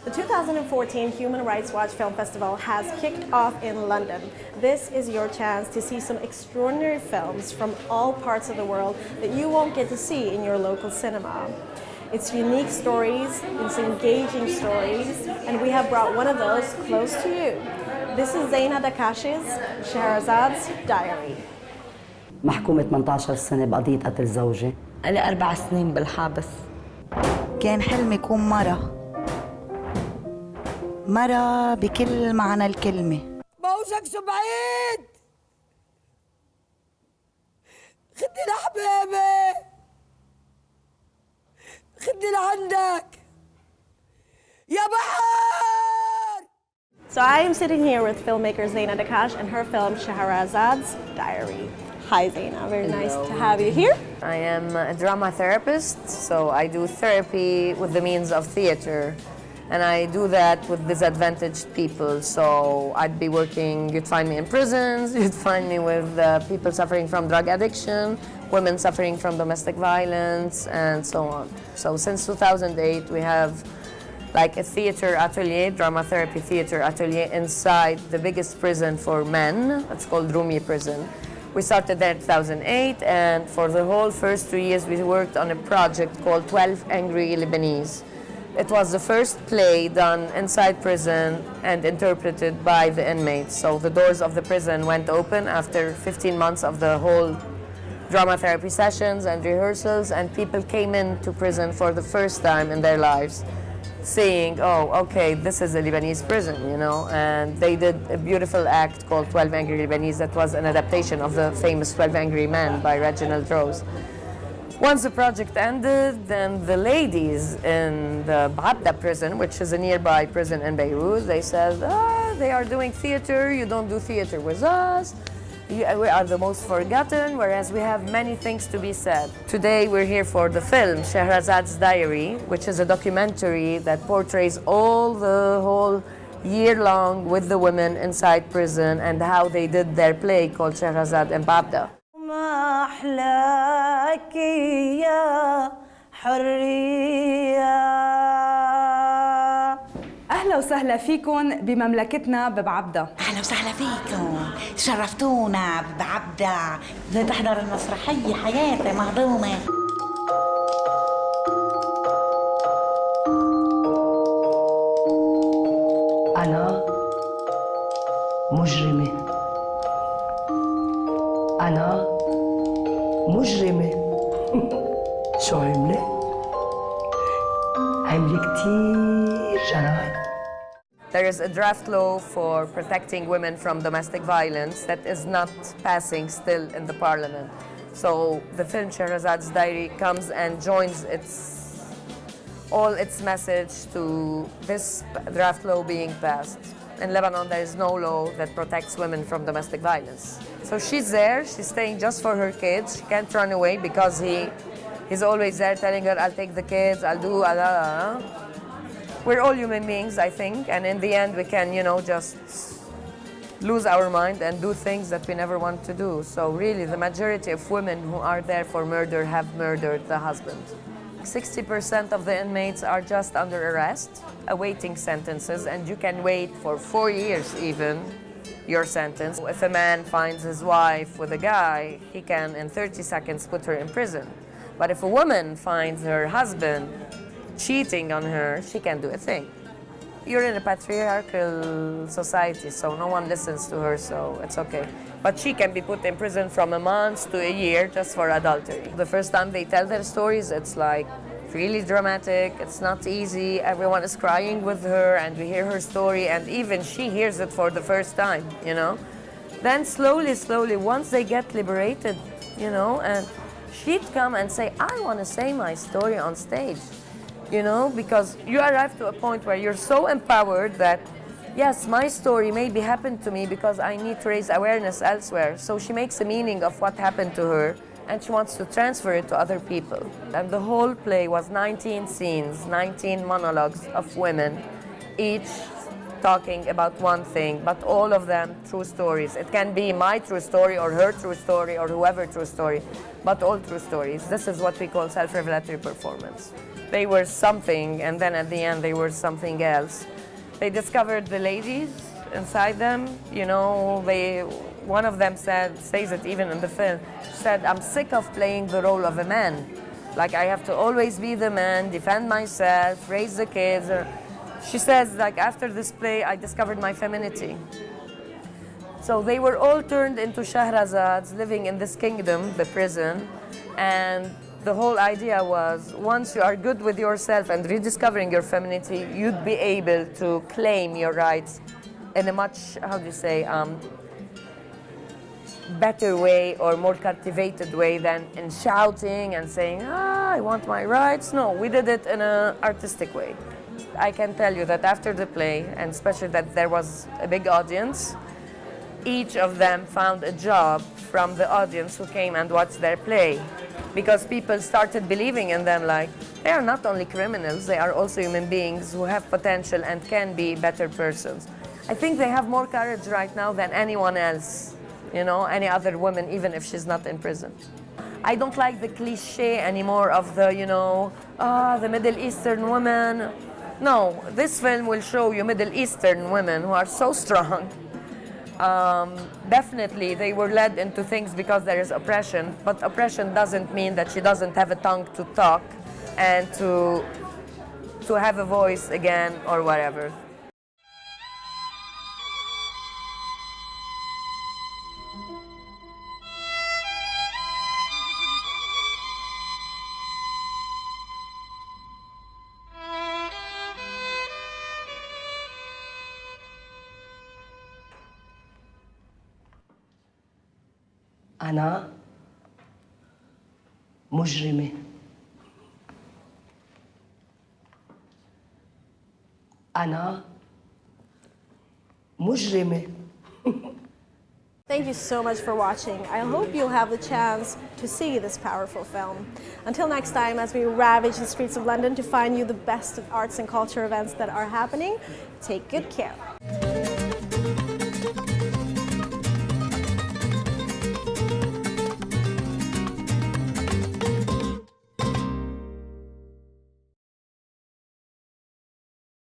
The 2014 Human Rights Watch Film Festival has kicked off in London. This is your chance to see some extraordinary films from all parts of the world that you won't get to see in your local cinema. It's unique stories, it's engaging stories, and we have brought one of those close to you. This is Zeina Dacache's Scheherazade's Diary. محكومة 18 سنة بقضية قتل زوجي. لي 4 سنين بالحبس. كان حلمي يكون مرة بكل معنى الكلمة. موجك بعيد. خدني لحبيبي. خدني لعندك. يا بحر. So I am sitting here with filmmaker Zeina Dacache and her film Scheherazade's Diary. Hi Zeina, very nice to have you here. I am a drama therapist, so I do therapy with the means of theater. And I do that with disadvantaged people. So I'd be working, you'd find me in prisons, you'd find me with people suffering from drug addiction, women suffering from domestic violence, and so on. So since 2008, we have like a theater atelier, drama therapy theater atelier inside the biggest prison for men. It's called Rumi Prison. We started there in 2008, and for the whole first 2 years, we worked on a project called 12 Angry Lebanese. It was the first play done inside prison and interpreted by the inmates. So the doors of the prison went open after 15 months of the whole drama therapy sessions and rehearsals, and people came into prison for the first time in their lives, saying, oh, okay, this is a Lebanese prison, you know, and they did a beautiful act called 12 Angry Lebanese that was an adaptation of the famous 12 Angry Men by Reginald Rose. Once the project ended, then the ladies in the Baabda prison, which is a nearby prison in Beirut, they said, they are doing theater, you don't do theater with us. We are the most forgotten, whereas we have many things to be said. Today we're here for the film, Scheherazade's Diary, which is a documentary that portrays all the whole year long with the women inside prison and how they did their play called Scheharazade and Baabda. أهلا وسهلا فيكم بمملكتنا ببعبدة. أهلا وسهلا فيكم، شرفتونا بعبدة. بدي تحضر المسرحية حياتي مهضومة. أنا مجرمة. أنا مجرمة. شو عملت؟ عملت كتير جرائم. There is a draft law for protecting women from domestic violence that is not passing still in the parliament. So the film Scheherazade's Diary comes and joins all its message to this draft law being passed. In Lebanon, there is no law that protects women from domestic violence. So she's there, she's staying just for her kids. She can't run away because he's always there telling her, I'll take the kids, I'll do, We're all human beings, I think, and in the end we can, just lose our mind and do things that we never want to do. So really, the majority of women who are there for murder have murdered the husband. 60% of the inmates are just under arrest, awaiting sentences, and you can wait for 4 years even, your sentence. If a man finds his wife with a guy, he can in 30 seconds put her in prison. But if a woman finds her husband cheating on her, she can't do a thing. You're in a patriarchal society, so no one listens to her, so it's okay. But she can be put in prison from a month to a year just for adultery. The first time they tell their stories, it's like really dramatic, it's not easy, everyone is crying with her, and we hear her story, and even she hears it for the first time, Then slowly, once they get liberated, and she'd come and say, I want to say my story on stage. Because you arrive to a point where you're so empowered that, yes, my story maybe happened to me because I need to raise awareness elsewhere. So she makes a meaning of what happened to her, and she wants to transfer it to other people. And the whole play was 19 scenes, 19 monologues of women, each talking about one thing, but all of them true stories. It can be my true story or her true story or whoever true story, but all true stories. This is what we call self-revelatory performance. They were something, and then at the end they were something else. They discovered the ladies inside them. You know, one of them says it even in the film, said, I'm sick of playing the role of a man. Like, I have to always be the man, defend myself, raise the kids. She says, like, after this play, I discovered my femininity. So they were all turned into Scheharazades living in this kingdom, the prison, and the whole idea was, once you are good with yourself and rediscovering your femininity, you'd be able to claim your rights in a much, how do you say, better way or more cultivated way than in shouting and saying, I want my rights. No, we did it in an artistic way. I can tell you that after the play, and especially that there was a big audience, each of them found a job from the audience who came and watched their play, because people started believing in them, like, they are not only criminals, they are also human beings who have potential and can be better persons. I think they have more courage right now than anyone else, you know, any other woman, even if she's not in prison. I don't like the cliche anymore of the, you know, the Middle Eastern woman. No, this film will show you Middle Eastern women who are so strong. Definitely, they were led into things because there is oppression, but oppression doesn't mean that she doesn't have a tongue to talk and to have a voice again or whatever. أنا مجرمة. أنا مجرمة. Thank you so much for watching. I hope you'll have the chance to see this powerful film. Until next time, as we ravage the streets of London to find you the best of arts and culture events that are happening, take good care.